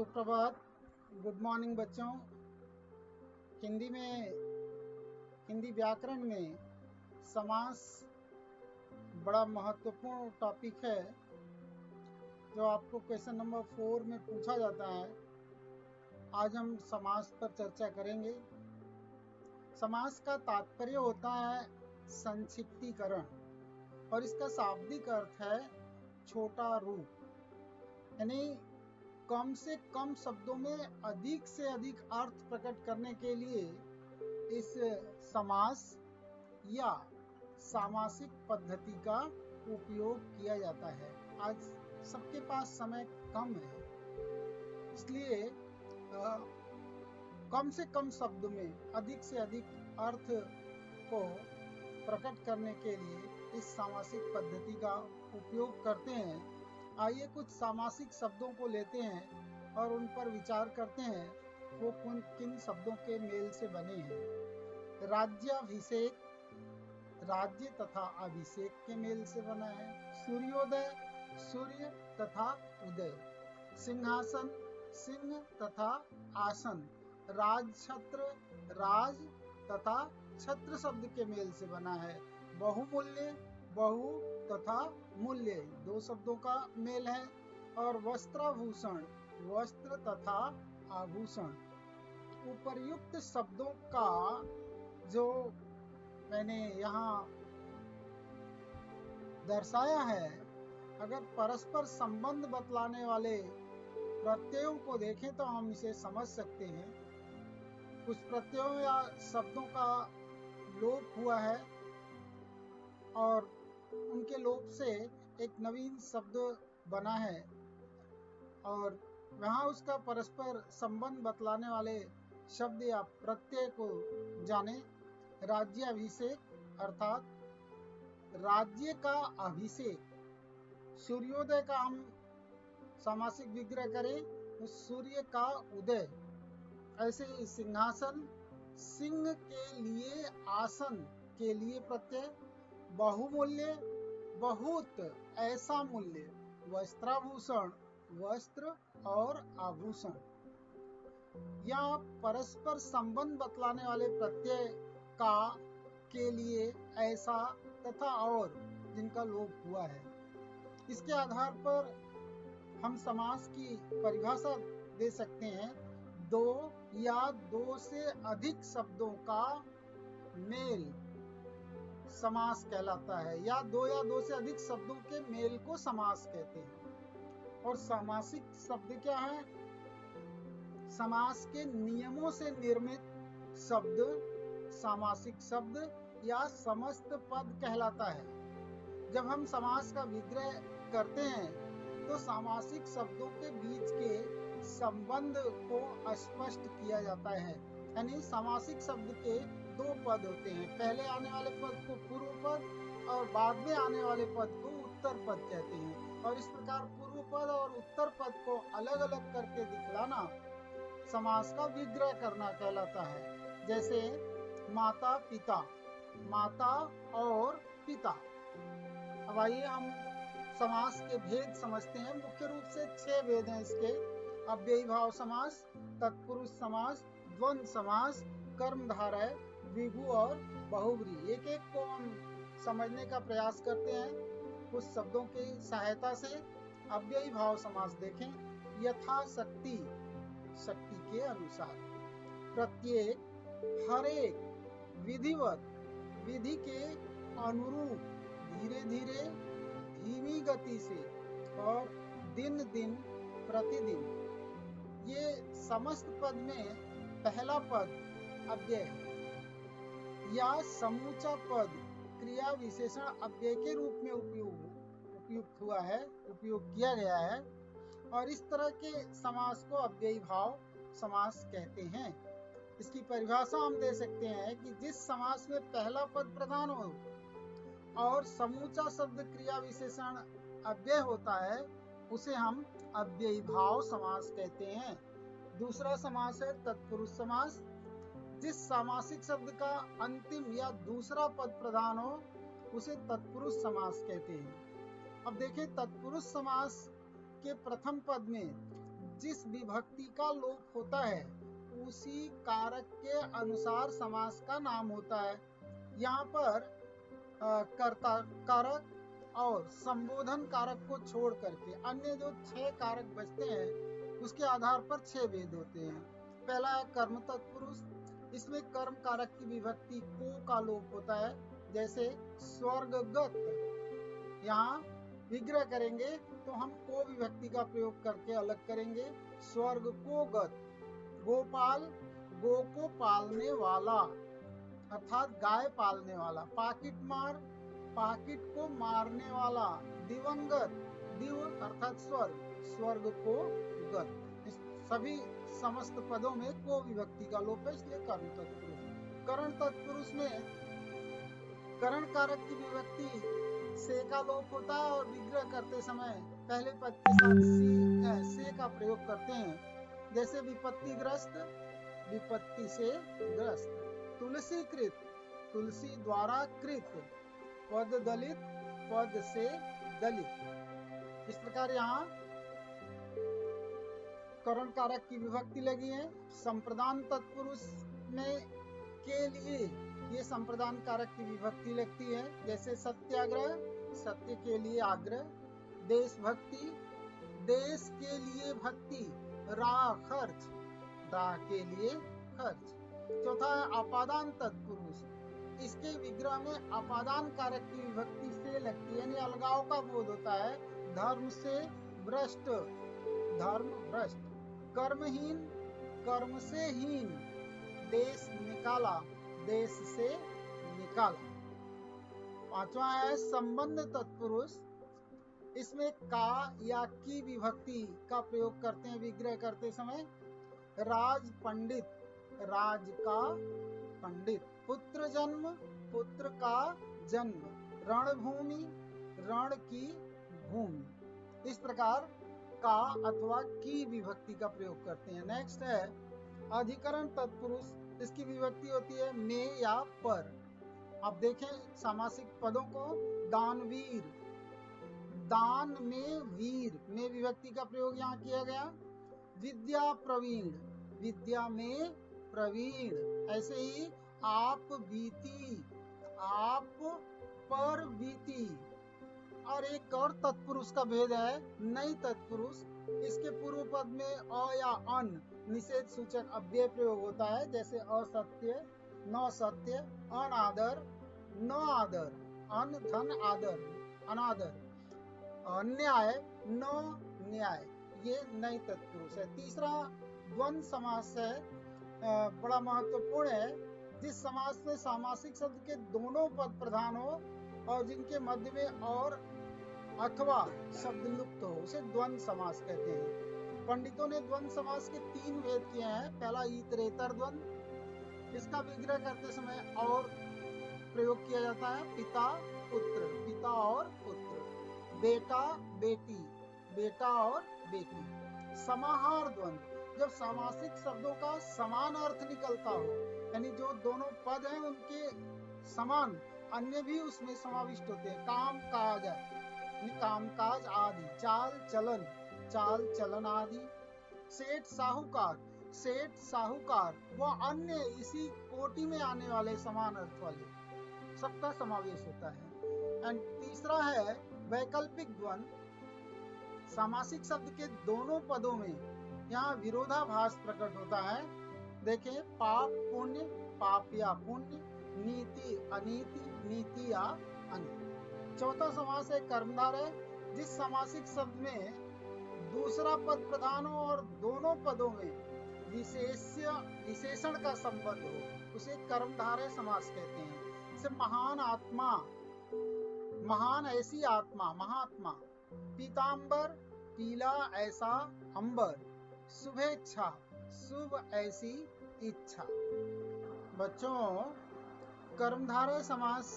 सुप्रभात, good morning बच्चों। हिंदी व्याकरण में समास बड़ा महत्वपूर्ण टॉपिक है जो आपको क्वेश्चन नंबर 4 में पूछा जाता है। आज हम समास पर चर्चा करेंगे। समास का तात्पर्य होता है संक्षिप्तीकरण और इसका शाब्दिक अर्थ है छोटा रूप, यानी कम से कम शब्दों में अधिक से अधिक अर्थ प्रकट करने के लिए इस समास या सामासिक पद्धति का उपयोग किया जाता है। आज सबके पास समय कम है, इसलिए कम से कम शब्द में अधिक से अधिक अर्थ को प्रकट करने के लिए इस सामासिक पद्धति का उपयोग करते हैं। आइए कुछ सामासिक शब्दों को लेते हैं और उन पर विचार करते हैं वो किन शब्दों के मेल से बने हैं। राज्याभिषेक राज्य तथा अभिषेक के मेल से बना है। सूर्योदय सूर्य तथा उदय। सिंहासन सिंह तथा आसन। राजछत्र राज तथा छत्र शब्द के मेल से बना है। बहुमूल्य बहु तथा मूल्य दो शब्दों का मेल है। और वस्त्राभूषण वस्त्र तथा आभूषण। उपर्युक्त शब्दों का जो मैंने यहाँ दर्शाया है, अगर परस्पर संबंध बतलाने वाले प्रत्ययों को देखें तो हम इसे समझ सकते हैं। कुछ प्रत्ययों या शब्दों का लोप हुआ है और उनके लोप से एक नवीन शब्द बना है और वहाँ उसका परस्पर संबंध बतलाने वाले शब्द या प्रत्यय को जाने। राज्याभिषेक अर्थात राज्य का अभिषेक। सूर्योदय का हम सामासिक विग्रह करें तो सूर्य का उदय। ऐसे ही सिंहासन सिंह के लिए आसन के लिए प्रत्यय। बहुमूल्य बहुत ऐसा मूल्य। वस्त्राभूषण वस्त्र और आभूषण। या परस्पर संबंध बतलाने वाले प्रत्यय का के लिए ऐसा तथा और जिनका लोप हुआ है। इसके आधार पर हम समास की परिभाषा दे सकते हैं। दो या दो से अधिक शब्दों का मेल समास कहलाता है, या दो से अधिक शब्दों के मेल को समास कहते हैं। और सामासिक शब्द क्या है? समास के नियमों से निर्मित शब्द सामासिक शब्द या समस्त पद कहलाता है। जब हम समास का विग्रह करते हैं तो सामासिक शब्दों के बीच के संबंध को स्पष्ट किया जाता है। यानी सामासिक शब्द के दो पद होते हैं। पहले आने वाले पद को पूर्व पद और बाद में आने वाले पद को उत्तर पद कहते हैं। और इस प्रकार पूर्व पद और उत्तर पद को अलग अलग करके दिखलाना समास का विग्रह करना कहलाता है। जैसे माता पिता, माता और पिता। अब आइए हम समास के भेद समझते हैं। मुख्य रूप से 6 भेद हैं इसके। अव्ययी भाव समास, तत्पुरुष समास, द्वंद्व समास, कर्मधारय, द्विगु और बहुव्रीहि। एक एक को हम समझने का प्रयास करते हैं कुछ शब्दों की सहायता से। अव्ययी भाव समास देखें। यथाशक्ति शक्ति के अनुसार। प्रत्येक हर एक। विधिवत विधि के अनुरूप। धीरे धीरे धीमी गति से। और दिन दिन प्रतिदिन। ये समस्त पद में पहला पद अव्यय है या समूचा पद क्रिया विशेषण अव्यय के रूप में उपयोग किया गया है। और इस तरह के समास को अव्ययी भाव समास कहते हैं। इसकी परिभाषा हम दे सकते हैं कि जिस समास में पहला पद प्रधान हो और समूचा शब्द क्रिया विशेषण अव्यय होता है उसे हम अव्ययी भाव समास कहते हैं। दूसरा समास है तत्पुरुष समास। जिस सामासिक शब्द का अंतिम या दूसरा पद प्रधान हो उसे तत्पुरुष समास कहते हैं। अब देखें, तत्पुरुष समास के प्रथम पद में जिस विभक्ति का लोप होता है उसी कारक के अनुसार समास का नाम होता है। यहाँ पर कर्ता कारक और संबोधन कारक को छोड़ करके अन्य जो 6 कारक बचते हैं उसके आधार पर 6 भेद होते हैं। पहला है कर्म तत्पुरुष। इसमें कर्म कारक की विभक्ति को का लोप होता है, जैसे स्वर्गगत। यहाँ विग्रह करेंगे तो हम को विभक्ति का प्रयोग करके अलग करेंगे। स्वर्ग को गत। गोपाल, गो को पालने वाला अर्थात गाय पालने वाला। पाकिट मार, पाकिट को मारने वाला। दिवंगत, दिव अर्थात स्वर्ग, स्वर्ग को गत। इस सभी समस्त पदों में को विभक्ति का लोप है, इसलिए कर्ण तत्पुरुष। कर्ण तत्पुरुष में कर्ण कारक की विभक्ति से का लोप होता है और विग्रह करते समय पहले पद के साथ से का प्रयोग करते हैं, जैसे विपत्तिग्रस्त, विपत्ति से ग्रस्त। तुलसी कृत, तुलसी द्वारा कृत। पद दलित, पद से दलित। इस प्रकार यहाँ कर्ण कारक की विभक्ति लगी है। संप्रदान तत्पुरुष में के लिए ये संप्रदान कारक की विभक्ति लगती है, जैसे सत्याग्रह, सत्य के लिए आग्रह। देशभक्ति, देश के लिए भक्ति। राह खर्च, राह के लिए खर्च। चौथा है अपादान तत्पुरुष। इसके विग्रह में अपादान कारक की विभक्ति से लगती है, यानी अलगाव का बोध होता है। धर्म से भ्रष्ट, धर्म भ्रष्ट। कर्महीन, कर्म से हीन। देश निकाला, देश से निकाला। पांचवा है संबंध तत्पुरुष। इसमें का या की विभक्ति का प्रयोग करते हैं विग्रह करते समय। राज पंडित, राज का पंडित। पुत्र जन्म, पुत्र का जन्म। रणभूमि, रण की भूमि। इस प्रकार का अथवा की विभक्ति का प्रयोग करते हैं। नेक्स्ट है अधिकरण तत्पुरुष। इसकी विभक्ति होती है में या पर। अब देखें सामासिक पदों को। दानवीर, दान में वीर में विभक्ति का प्रयोग यहाँ किया गया। विद्या प्रवीण, विद्या में प्रवीण। ऐसे ही आप बीती, आप पर बीती। और एक और तत्पुरुष का भेद है नई तत्पुरुष। इसके पूर्व पद में अ या अन निषेध सूचक अव्यय प्रयोग होता है, जैसे असत्य, न सत्य, अनादर, न आदर, अन धन आदर, अनादर। अन्याय, न न्याय। ये नई तत्पुरुष है। तीसरा द्वंद्व समास है, बड़ा महत्वपूर्ण है। जिस समास में सामासिक शब्द के दोनों पद प्रधान हो और जिनके मध्य में और अथवा शब्द लुप्त हो, उसे द्वंद्व समास कहते हैं। पंडितों ने द्वंद्व समास के 3 भेद किए हैं। पहला इतरेतर द्वंद्व। इसका विग्रह करते समय और प्रयोग किया जाता है। पिता पुत्र, पिता और पुत्र। बेटा बेटी, बेटा और बेटी। समाहार द्वंद्व, जब सामासिक शब्दों का समान अर्थ निकलता हो, यानी जो दोनों पद हैं उनके समान अन्य भी उसमें समाविष्ट होते हैं। काम काज, काम काज आदि। चाल चलन, चाल चलन आदि। सेठ साहूकार, सेठ साहूकार व अन्य इसी कोटि में आने वाले समान अर्थ वाले सबका समावेश होता है। एंड तीसरा है वैकल्पिक द्वंद्व। सामासिक शब्द के दोनों पदों में यहाँ विरोधाभास प्रकट होता है। देखें पाप पुण्य, पाप या पुण्य। नीति अनीति, नीति या अनीति। चौथा समास है कर्मधारय। जिस सामासिक शब्द में दूसरा पद प्रधान हो और दोनों पदों में विशेषण का संबंध हो, उसे कर्मधारय समास कहते हैं। जैसे महान आत्मा, महान ऐसी आत्मा, महात्मा। पीतांबर, पीला ऐसा अंबर। शुभेच्छा, शुभ ऐसी इच्छा। बच्चों, कर्मधारय समास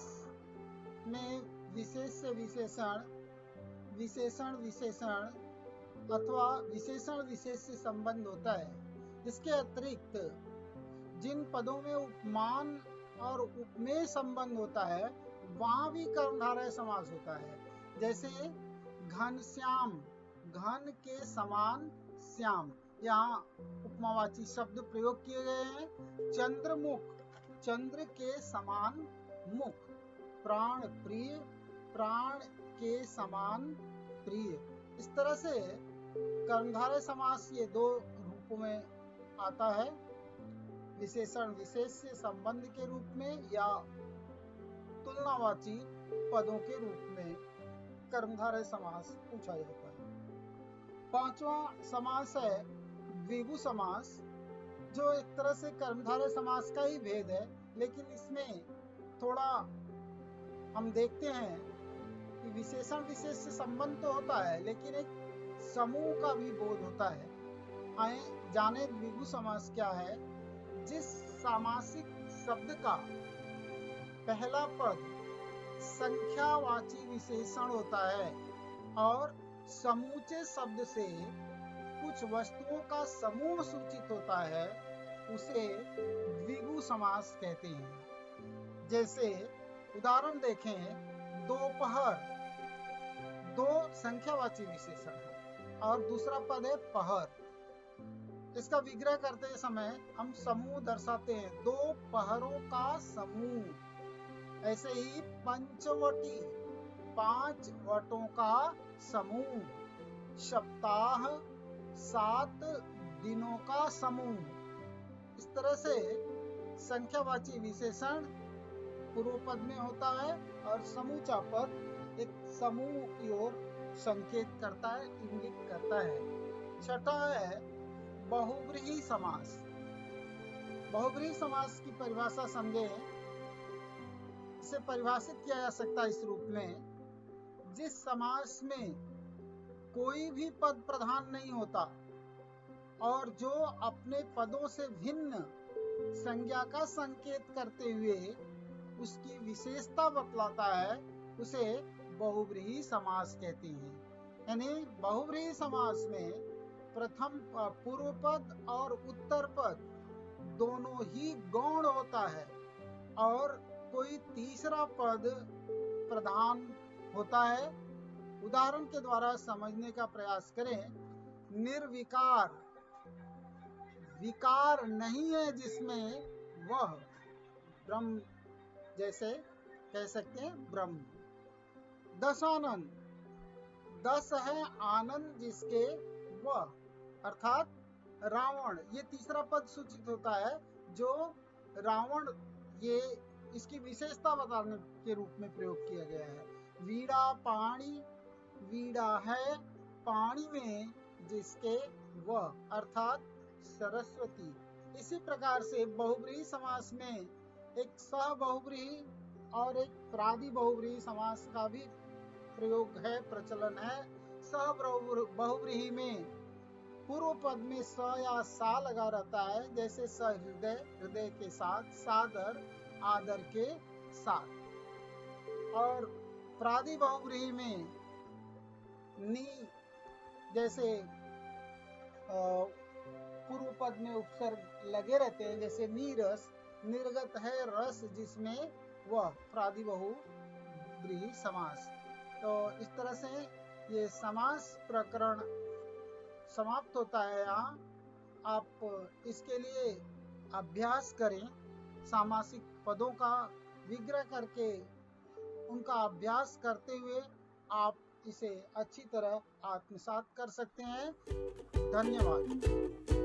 में विशेष से विशेषण, विशेषण विशेषण अथवा विशेषण विशेष से संबंध होता है। इसके अतिरिक्त जिन पदों में उपमान और उपमेय संबंध होता है वहां भी कर्मधारय समास होता है। जैसे घनश्याम, घन के समान श्याम, यहाँ उपमावाची शब्द प्रयोग किए गए हैं। चंद्रमुख, चंद्र के समान मुख। प्राण प्रिय, प्राण के समान प्रिय। इस तरह से कर्मधारय समास ये दो रूपों में आता है, विशेषण विशेष से संबंध के रूप में या तुलनावाची पदों के रूप में कर्मधारय समास पूछा जाता है। पांचवा समास है द्विगु समास, जो एक तरह से कर्मधारय समास का ही भेद है, लेकिन इसमें थोड़ा हम देखते हैं कि विशेषण विशेष से संबंध तो होता है, लेकिन एक समूह का भी बोध होता है। आए जाने द्विगु समास क्या है। जिस सामासिक शब्द का पहला पद संख्यावाची विशेषण होता है और समूचे शब्द से कुछ वस्तुओं का समूह सूचित होता है, उसे द्विगु समास कहते हैं। जैसे उदाहरण देखें, दोपहर, दो संख्यावाची विशेषण है और दूसरा पद है पहर। इसका विग्रह करते समय हम समूह दर्शाते हैं, दो पहरों का समूह। ऐसे ही पंचवटी, पांच वटों का समूह। सप्ताह, 7 दिनों का समूह। इस तरह से संख्यावाची विशेषण पूर्व पद में होता है और समूचा पद एक समूह की ओर संकेत करता है, इंगित करता है। छठा है बहुव्रीहि समास। बहुव्रीहि समास की परिभाषा समझें। इसे परिभाषित किया जा सकता है इस रूप में, जिस समास में कोई भी पद प्रधान नहीं होता और जो अपने पदों से भिन्न संज्ञा का संकेत करते हुए उसकी विशेषता बतलाता है, उसे बहुव्रीहि समास कहते हैं। यानी बहुव्रीहि समास में प्रथम पूर्व पद और उत्तर पद दोनों ही गौण होता है और कोई तीसरा पद प्रधान होता है। उदाहरण के द्वारा समझने का प्रयास करें। निर्विकार, विकार नहीं है जिसमें वह, ब्रह्म जैसे कह सकते हैं ब्रह्म। दशानन, 10 है आनंद जिसके वह, अर्थात रावण। ये तीसरा पद सूचित होता है जो रावण, ये इसकी विशेषता बताने के रूप में प्रयोग किया गया है। वीणा पाणी, वीणा है पानी में जिसके वह, अर्थात सरस्वती। इसी प्रकार से बहुव्रीहि समास में एक सह बहुव्रीहि और एक प्रादि बहुव्रीहि समास का भी प्रयोग है, प्रचलन है। सह बहुव्रीहि में पूर्व पद में स या सा लगा रहता है, जैसे सहृदय, हृदय के साथ, सादर, आदर के साथ। और प्रादि बहुव्रीहि में नी, जैसे पूर्व पद में उपसर्ग लगे रहते हैं, जैसे नीरस, निर्गत है रस जिसमें वह, प्रादि बहुव्रीहि समास। तो इस तरह से ये समास प्रकरण समाप्त होता है। यहाँ आप इसके लिए अभ्यास करें, सामासिक पदों का विग्रह करके उनका अभ्यास करते हुए आप इसे अच्छी तरह आत्मसात कर सकते हैं। धन्यवाद।